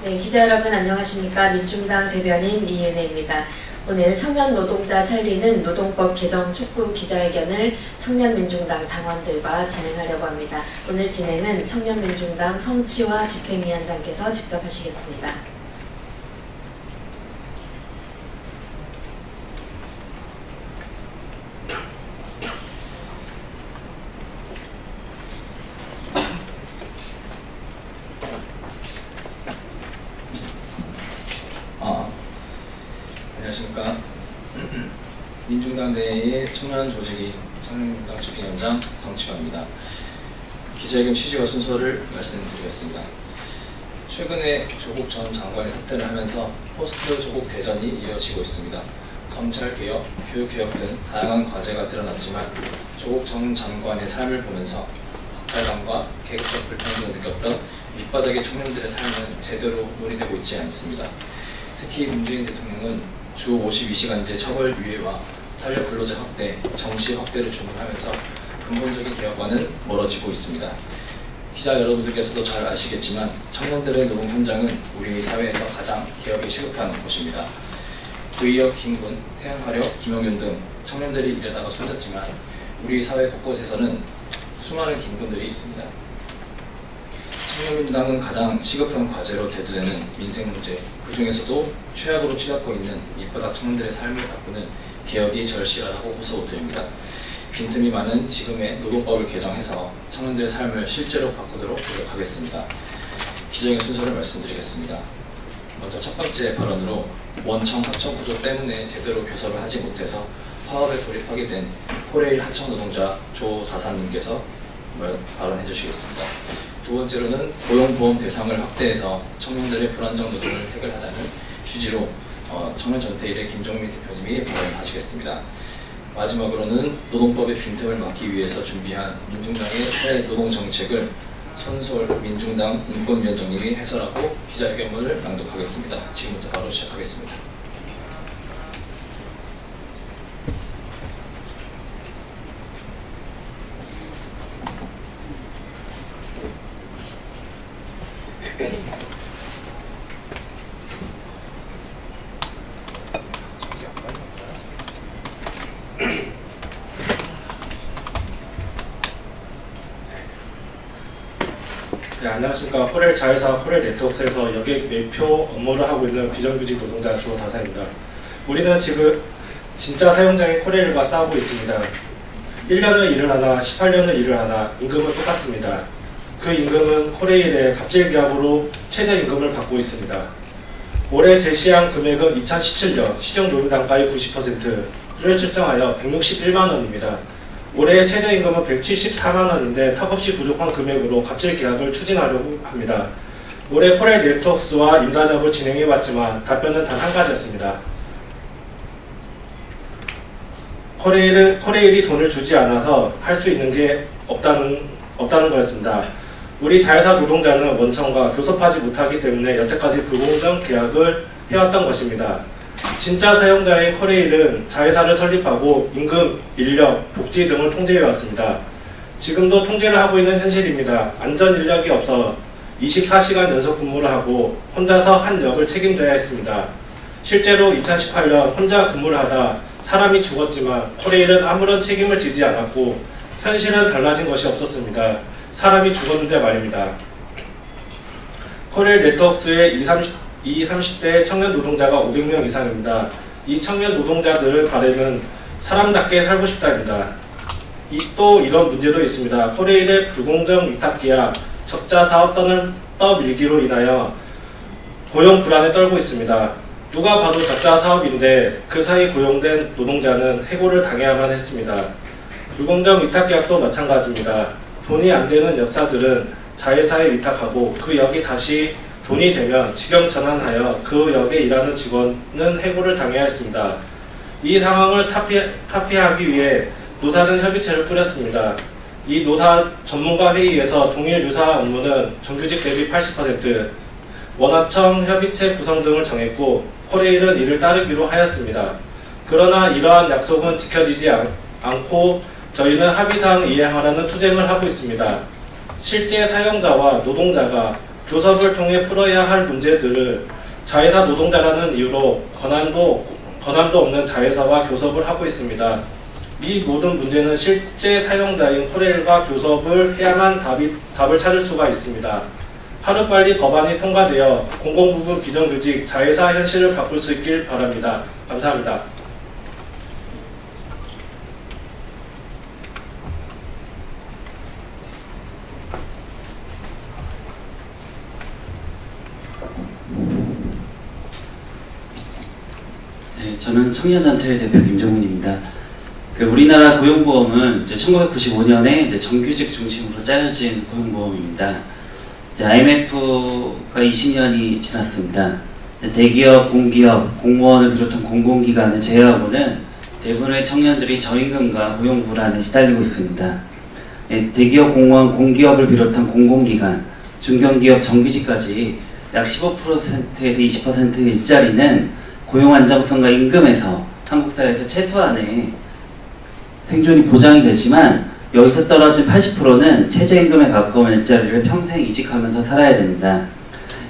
네, 기자 여러분 안녕하십니까. 민중당 대변인 이은혜입니다. 오늘 청년 노동자 살리는 노동법 개정 촉구 기자회견을 청년민중당 당원들과 진행하려고 합니다. 오늘 진행은 청년민중당 성치화 집행위원장께서 직접 하시겠습니다. 안녕하십니까. 민중당 내의 청년 조직위 청년민중당 집행위원장 성치화입니다. 기자회견 취지와 순서를 말씀드리겠습니다. 최근에 조국 전 장관이 사퇴를 하면서 포스트 조국 대전이 이어지고 있습니다. 검찰개혁, 교육개혁 등 다양한 과제가 드러났지만 조국 전 장관의 삶을 보면서 박탈감과 계급적 불평등을 느꼈던 밑바닥의 청년들의 삶은 제대로 논의되고 있지 않습니다. 특히 문재인 대통령은 주 52시간제 처벌 유예와 탄력 근로제 확대, 정시 확대를 주문하면서 근본적인 개혁과는 멀어지고 있습니다. 기자 여러분들께서도 잘 아시겠지만 청년들의 노동 현장은 우리 사회에서 가장 개혁이 시급한 곳입니다. 구의역, 김군, 태양화력, 김용윤 등 청년들이 일하다가 숨졌지만 우리 사회 곳곳에서는 수많은 김군들이 있습니다. 청년민주당은 가장 시급한 과제로 대두되는 민생 문제, 그 중에서도 최악으로 치닫고 있는 밑바닥 청년들의 삶을 바꾸는 개혁이 절실하다고 호소드립니다. 빈틈이 많은 지금의 노동법을 개정해서 청년들의 삶을 실제로 바꾸도록 노력하겠습니다. 기정의 순서를 말씀드리겠습니다. 먼저 첫 번째 발언으로 원청 하청 구조 때문에 제대로 교섭을 하지 못해서 파업에 돌입하게 된 코레일 하청 노동자 조다사님께서 발언해 주시겠습니다. 두 번째로는 고용보험 대상을 확대해서 청년들의 불안정 노동을 해결하자는 취지로 청년전태일의 김종민 대표님이 발언하시겠습니다. 마지막으로는 노동법의 빈틈을 막기 위해서 준비한 민중당의 새 노동정책을 손솔 민중당 인권위원장님이 해설하고 기자회견문을 낭독하겠습니다. 지금부터 바로 시작하겠습니다. 네, 안녕하십니까. 코렐 자회사 코렐 네트워크에서 여객 매표 업무를 하고 있는 비정규직 노동자 조다사입니다. 우리는 지금 진짜 사용자인 코렐과 싸우고 있습니다. 1년을 일을 하나 18년을 일을 하나 임금은 똑같습니다. 그 임금은 코레일의 갑질계약으로 최저임금을 받고 있습니다. 올해 제시한 금액은 2017년 시정노동단가의 90%를 측정하여 161만원입니다. 올해 최저임금은 174만원인데 턱없이 부족한 금액으로 갑질계약을 추진하려고 합니다. 올해 코레일 네트워크와 임단협을 진행해봤지만 답변은 단 한 가지였습니다. 코레일이 돈을 주지 않아서 할 수 있는 게 없다는 거였습니다. 우리 자회사 노동자는 원청과 교섭하지 못하기 때문에 여태까지 불공정 계약을 해왔던 것입니다. 진짜 사용자인 코레일은 자회사를 설립하고 임금, 인력, 복지 등을 통제해왔습니다. 지금도 통제를 하고 있는 현실입니다. 안전 인력이 없어 24시간 연속 근무를 하고 혼자서 한 역을 책임져야 했습니다. 실제로 2018년 혼자 근무를 하다 사람이 죽었지만 코레일은 아무런 책임을 지지 않았고 현실은 달라진 것이 없었습니다. 사람이 죽었는데 말입니다. 코레일 네트워크의 20, 30대 청년 노동자가 500명 이상입니다. 이 청년 노동자들의 바람은 사람답게 살고 싶다입니다. 또 이런 문제도 있습니다. 코레일의 불공정 위탁계약, 적자 사업 떠밀기로 인하여 고용 불안에 떨고 있습니다. 누가 봐도 적자 사업인데 그 사이 고용된 노동자는 해고를 당해야만 했습니다. 불공정 위탁계약도 마찬가지입니다. 돈이 안 되는 역사들은 자회사에 위탁하고 그 역이 다시 돈이 되면 직영 전환하여 그 역에 일하는 직원은 해고를 당해야 했습니다. 이 상황을 타피하기 위해 노사전 협의체를 꾸렸습니다. 이 노사 전문가 회의에서 동일 유사 업무는 정규직 대비 80%, 원합청 협의체 구성 등을 정했고 코레일은 이를 따르기로 하였습니다. 그러나 이러한 약속은 지켜지지 않고 저희는 합의사항 이행하라는 투쟁을 하고 있습니다. 실제 사용자와 노동자가 교섭을 통해 풀어야 할 문제들을 자회사 노동자라는 이유로 권한도 없는 자회사와 교섭을 하고 있습니다. 이 모든 문제는 실제 사용자인 코레일과 교섭을 해야만 답을 찾을 수가 있습니다. 하루빨리 법안이 통과되어 공공부문 비정규직 자회사 현실을 바꿀 수 있길 바랍니다. 감사합니다. 네, 저는 청년단체 대표 김정훈입니다. 우리나라 고용보험은 이제 1995년에 이제 정규직 중심으로 짜여진 고용보험입니다. IMF가 20년이 지났습니다. 대기업, 공기업, 공무원을 비롯한 공공기관을 제외하고는 대부분의 청년들이 저임금과 고용 불안에 시달리고 있습니다. 대기업, 공무원, 공기업을 비롯한 공공기관, 중견기업, 정규직까지 약 15%에서 20%의 일자리는 고용 안정성과 임금에서 한국 사회에서 최소한의 생존이 보장이 되지만 여기서 떨어진 80%는 최저임금에 가까운 일자리를 평생 이직하면서 살아야 됩니다.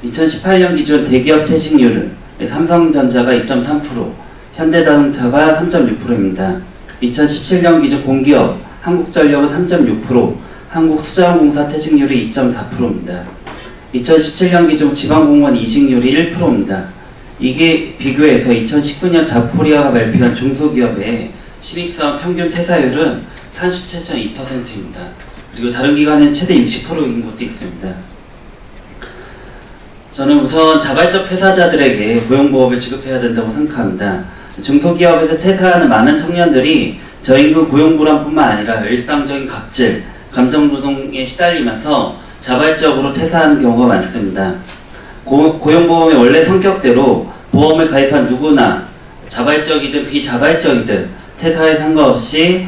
2018년 기준 대기업 채식률은 삼성전자가 2.3%, 현대자동차가 3.6%입니다. 2017년 기준 공기업, 한국전력은 3.6%, 한국수자원공사 퇴직률이 2.4%입니다. 2017년 기준 지방공무원 이직률이 1%입니다. 이게 비교해서 2019년 자포리아가 발표한 중소기업의 신입사원 평균 퇴사율은 37.2%입니다. 그리고 다른 기관은 최대 60%인 것도 있습니다. 저는 우선 자발적 퇴사자들에게 고용보험을 지급해야 된다고 생각합니다. 중소기업에서 퇴사하는 많은 청년들이 저임금 고용불안뿐만 아니라 일상적인 갑질, 감정노동에 시달리면서 자발적으로 퇴사하는 경우가 많습니다. 고용보험의 원래 성격대로 보험을 가입한 누구나 자발적이든 비자발적이든 퇴사에 상관없이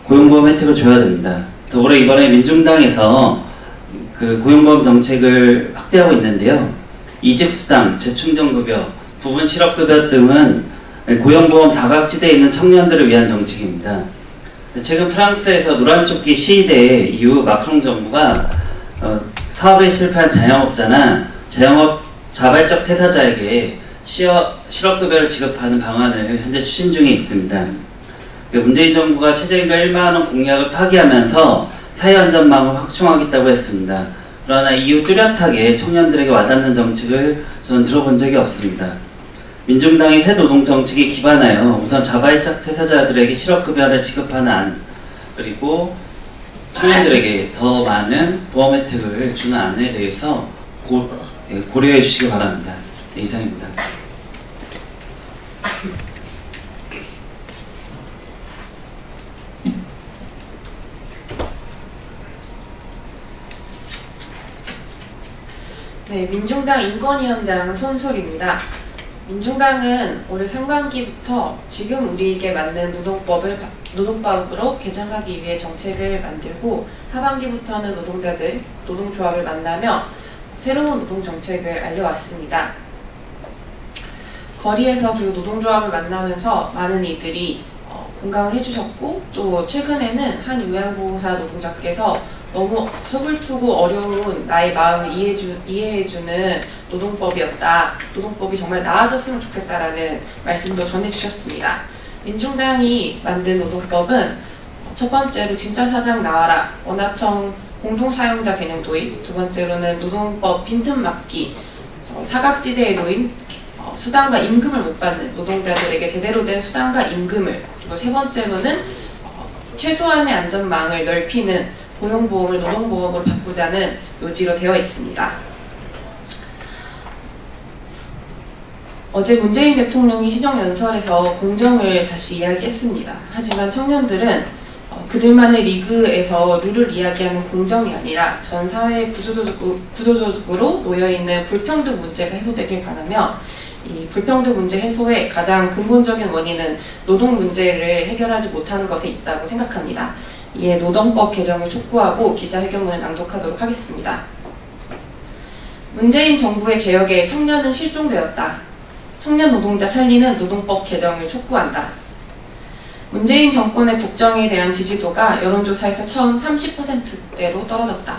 고용보험 혜택을 줘야 됩니다. 더불어 이번에 민중당에서 고용보험 정책을 확대하고 있는데요. 이직수당, 재충전급여, 부분 실업급여 등은 고용보험 사각지대에 있는 청년들을 위한 정책입니다. 최근 프랑스에서 노란조끼 시위대 이후 마크롱 정부가 사업에 실패한 자영업자나 자발적 퇴사자에게 실업급여를 지급하는 방안을 현재 추진 중에 있습니다. 문재인 정부가 최저임금 1만원 공약을 파기하면서 사회안전망을 확충하겠다고 했습니다. 그러나 이후 뚜렷하게 청년들에게 와닿는 정책을 저는 들어본 적이 없습니다. 민중당의 새 노동정책에 기반하여 우선 자발적 퇴사자들에게 실업급여를 지급하는 안, 그리고 청년들에게 더 많은 보험 혜택을 주는 안에 대해서 고려해 주시기 바랍니다. 네, 이상입니다. 네, 민중당 인권위원장 손솔입니다. 민중당은 올해 상반기부터 지금 우리에게 맞는 노동법으로 개정하기 위해 정책을 만들고 하반기부터는 노동자들, 노동조합을 만나며 새로운 노동정책을 알려왔습니다. 거리에서 그 노동조합을 만나면서 많은 이들이 공감을 해주셨고, 또 최근에는 한 요양보호사 노동자께서 너무 서글프고 어려운 나의 마음을 이해해주는 노동법이었다. 노동법이 정말 나아졌으면 좋겠다라는 말씀도 전해주셨습니다. 민중당이 만든 노동법은 첫 번째로 진짜 사장 나와라, 원하청 공동사용자 개념 도입, 두 번째로는 노동법 빈틈 막기, 사각지대에 놓인 수당과 임금을 못 받는 노동자들에게 제대로 된 수당과 임금을, 그리고 세 번째로는 최소한의 안전망을 넓히는 고용보험을 노동보험으로 바꾸자는 요지로 되어 있습니다. 어제 문재인 대통령이 시정연설에서 공정을 다시 이야기했습니다. 하지만 청년들은 그들만의 리그에서 룰을 이야기하는 공정이 아니라 전 사회의 구조적으로 놓여있는 불평등 문제가 해소되길 바라며, 이 불평등 문제 해소의 가장 근본적인 원인은 노동 문제를 해결하지 못하는 것에 있다고 생각합니다. 이에 노동법 개정을 촉구하고 기자회견문을 낭독하도록 하겠습니다. 문재인 정부의 개혁에 청년은 실종되었다. 청년 노동자 살리는 노동법 개정을 촉구한다. 문재인 정권의 국정에 대한 지지도가 여론조사에서 처음 30%대로 떨어졌다.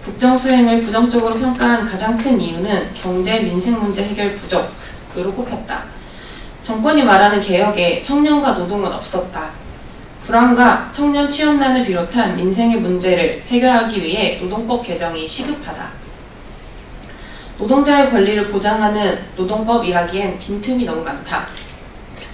국정 수행을 부정적으로 평가한 가장 큰 이유는 경제, 민생 문제 해결 부족으로 꼽혔다. 정권이 말하는 개혁에 청년과 노동은 없었다. 불안과 청년 취업난을 비롯한 민생의 문제를 해결하기 위해 노동법 개정이 시급하다. 노동자의 권리를 보장하는 노동법이라기엔 빈틈이 너무 많다.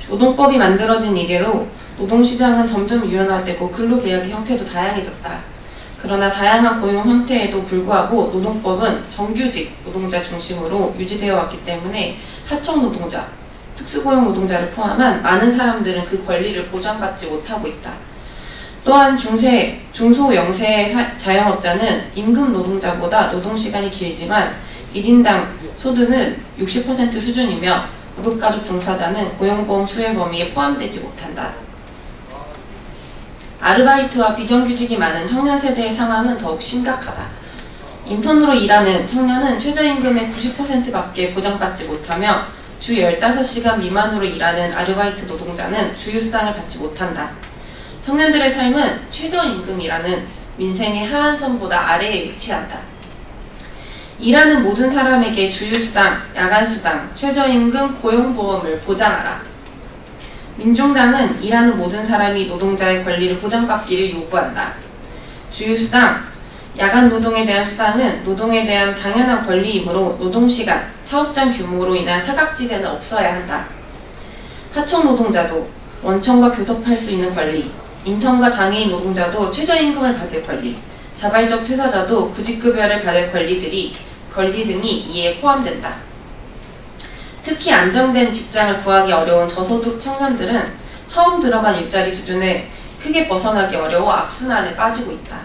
노동법이 만들어진 이래로 노동시장은 점점 유연화되고 근로계약의 형태도 다양해졌다. 그러나 다양한 고용 형태에도 불구하고 노동법은 정규직 노동자 중심으로 유지되어 왔기 때문에 하청 노동자, 특수고용 노동자를 포함한 많은 사람들은 그 권리를 보장받지 못하고 있다. 또한 중소 영세 자영업자는 임금 노동자보다 노동시간이 길지만 1인당 소득은 60% 수준이며 무급가족 종사자는 고용보험 수혜 범위에 포함되지 못한다. 아르바이트와 비정규직이 많은 청년 세대의 상황은 더욱 심각하다. 인턴으로 일하는 청년은 최저임금의 90%밖에 보장받지 못하며 주 15시간 미만으로 일하는 아르바이트 노동자는 주휴수당을 받지 못한다. 청년들의 삶은 최저임금이라는 민생의 하한선보다 아래에 위치한다. 일하는 모든 사람에게 주휴수당, 야간수당, 최저임금, 고용보험을 보장하라. 민중당은 일하는 모든 사람이 노동자의 권리를 보장받기를 요구한다. 주휴수당, 야간 노동에 대한 수당은 노동에 대한 당연한 권리이므로 노동시간, 사업장 규모로 인한 사각지대는 없어야 한다. 하청 노동자도 원청과 교섭할 수 있는 권리, 인턴과 장애인 노동자도 최저임금을 받을 권리, 자발적 퇴사자도 구직급여를 받을 권리 등이 이에 포함된다. 특히 안정된 직장을 구하기 어려운 저소득 청년들은 처음 들어간 일자리 수준에 크게 벗어나기 어려워 악순환에 빠지고 있다.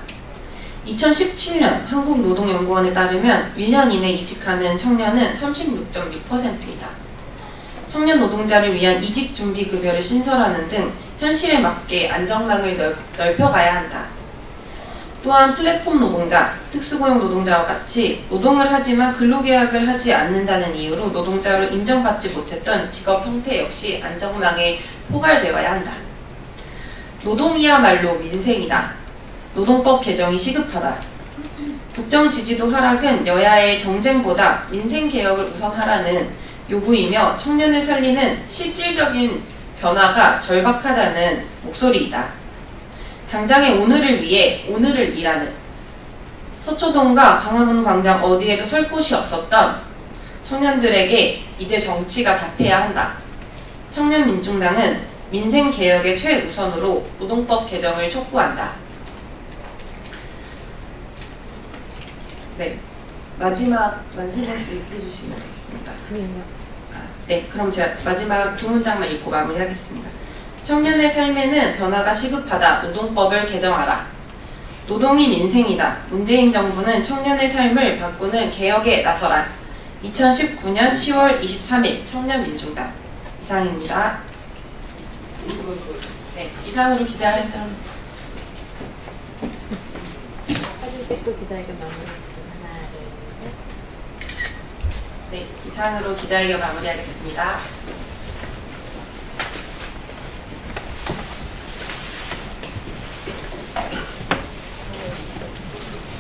2017년 한국노동연구원에 따르면 1년 이내 이직하는 청년은 36.6%이다. 청년 노동자를 위한 이직준비급여를 신설하는 등 현실에 맞게 안정망을 넓혀가야 한다. 또한 플랫폼 노동자, 특수고용 노동자와 같이 노동을 하지만 근로계약을 하지 않는다는 이유로 노동자로 인정받지 못했던 직업 형태 역시 안정망에 포괄되어야 한다. 노동이야말로 민생이다. 노동법 개정이 시급하다. 국정 지지도 하락은 여야의 정쟁보다 민생개혁을 우선하라는 요구이며 청년을 살리는 실질적인 변화가 절박하다는 목소리이다. 당장의 오늘을 위해 오늘을 일하는 서초동과 강화문 광장 어디에도 설 곳이 없었던 청년들에게 이제 정치가 답해야 한다. 청년민중당은 민생개혁의 최우선으로 노동법 개정을 촉구한다. 네, 마지막만 세 번씩 읽어주시면 되겠습니다. 네, 그럼 제가 마지막 두 문장만 읽고 마무리하겠습니다. 청년의 삶에는 변화가 시급하다. 노동법을 개정하라. 노동이 민생이다. 문재인 정부는 청년의 삶을 바꾸는 개혁에 나서라. 2019년 10월 23일 청년민중당 이상입니다. 네, 이상으로 기자회견 사진 찍고 기자회견 마무리하겠습니다. 하나, 둘, 셋. 네, 이상으로 기자회견 마무리하겠습니다.